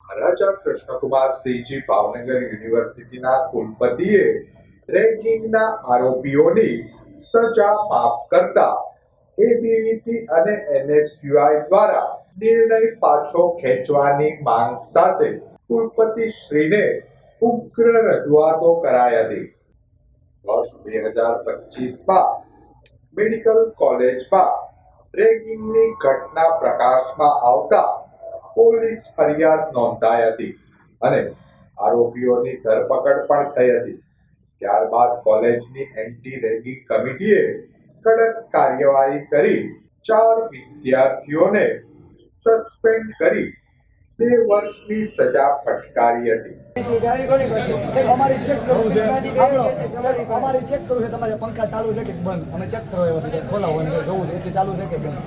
મહારાજા કૃષ્ણકુમારસિંહજી ભાવનગર યુનિવર્સિટીના કુલપતિએ રેગિંગના આરોપીઓની સજા માફ કરતા એબીવીપી અને એનએસયુઆઈ દ્વારા નિર્ણય પાછો ખેંચવાની માંગ સાથે કુલપતિશ્રીને ઉગ્ર રજૂઆતો કરાઈ હતી. વર્ષ 2025માં મેડિકલ કોલેજમાં રેગિંગની ઘટના પ્રકાશમાં આવતા પોલીસ ફરિયાદ નોંધાઈ હતી અને આરોપીઓની ધરપકડ પણ થઈ હતી. ત્યારબાદ કોલેજની એન્ટી રેગિંગ કમિટીએ કડક કાર્યવાહી કરી 4 વિદ્યાર્થીઓને સસ્પેન્ડ કરી 2 વર્ષની સજા ફટકારી હતી. અમારે ચેક કરવું છે. અમારે ચેક કરવું છે. તમારે પંખા ચાલુ છે કે બંધ? અમે ચેક કરવા આવ્યા છે. ખોલાવો અને જોવું છે એસી ચાલુ છે કે બંધ.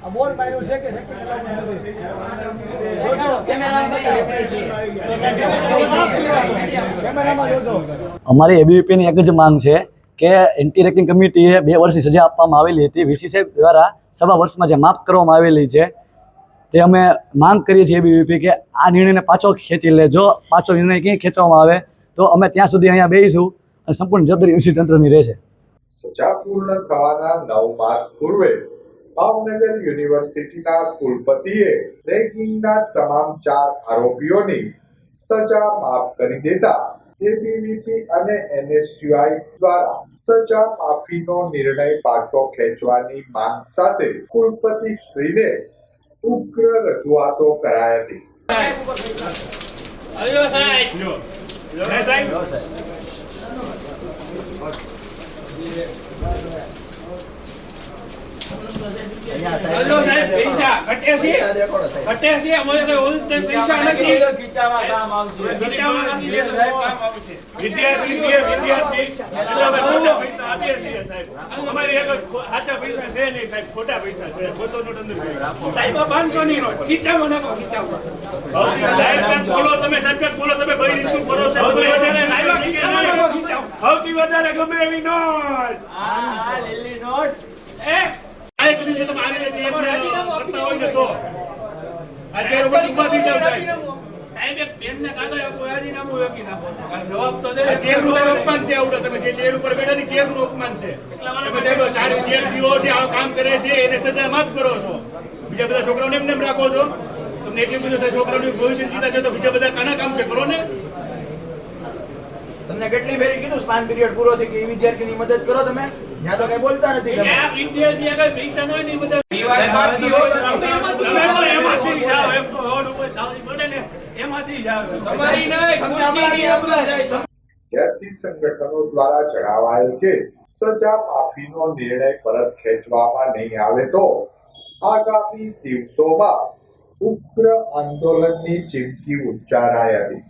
આ બોર્ડ માર્યું છે કે કેમેરામાં જોજો. અમારી એબીવીપી ની એક જ માંગ છે કે એન્ટી રેગિંગ કમિટીએ 2 વર્ષની સજા આપવામાં આવેલી હતી. વીસી સાહેબ દ્વારા સવા વર્ષમાં જે માફ કરવામાં આવેલી છે તે અમે માંગ કરીએ છીએ એબીવીપી કે આ નિર્ણયને પાછો ખેંચી લે. જો પાછો નિર્ણય ક્યાંય ખેંચવામાં આવે તો અમે ત્યાં સુધી અહીંયા બેસીશું અને સંપૂર્ણ જવાબદારી યુનિવર્સિટી તંત્રની રહેશે. સજા પૂર્ણ થવાના 9 માસ પૂર્વે ભાવનગર યુનિવર્સિટીના કુલપતિએ રેગિંગના તમામ 4 આરોપીઓની સજા માફ કરી દેતા એબીવીપી અને એનએસયુઆઈ દ્વારા સજા માફીનો નિર્ણય પાછો ખેંચવાની માંગ સાથે કુલપતિશ્રીને ઉગ્ર રજૂઆતો કરાઈ હતી. હેલો સાહેબ, પૈસા ઘટે છે અમારે કઈ ઓલ ટાઈમ પૈસા નથી. ખીચામાં કામ આવશે. ખીચામાં નથી લેતો સાહેબ, કામ આવશે. વિદ્યાર્થી પૈસા આપીએ છીએ સાહેબ. અમારે એક સાચા પૈસા છે નહીં સાહેબ, ખોટા પૈસા છે. ખોટો નોટ અંદર સાહેબ 500 ની નોટ ખીચામાં નાખો. ખીચામાં સાહેબ બોલો તમે, સાહેબ બોલો તમે, ભાઈ શું કરો છો? સૌથી વધારે ગમે એવી નોટ, આ લીલી નોટ એ કામ કરે છે એને સજા માફ કરો છો. બીજા બધા છોકરાઓને એમને રાખો છો. તમને એટલી બધું છોકરાઓની ભવિષ્ય ચિંતા છે તો બીજા બધા કાના કામ છે કરો ને. તમને કેટલી ફેરી કીધું સ્પાન પીરિયડ પૂરો થઈ ગયો વિદ્યાર્થીની મદદ કરો તમે? ત્યાં તો કઈ બોલતા નથી તમે. આ વિદ્યાર્થી આગળ પૈસા હોય ને બધા વિદ્યાર્થી સંગઠનો દ્વારા જણાવાયું કે સજા માફીનો નિર્ણય પરત ખેંચવામાં નહીં આવે તો આગામી દિવસોમાં ઉગ્ર આંદોલનની ચીમકી ઉચ્ચારાઈ હતી.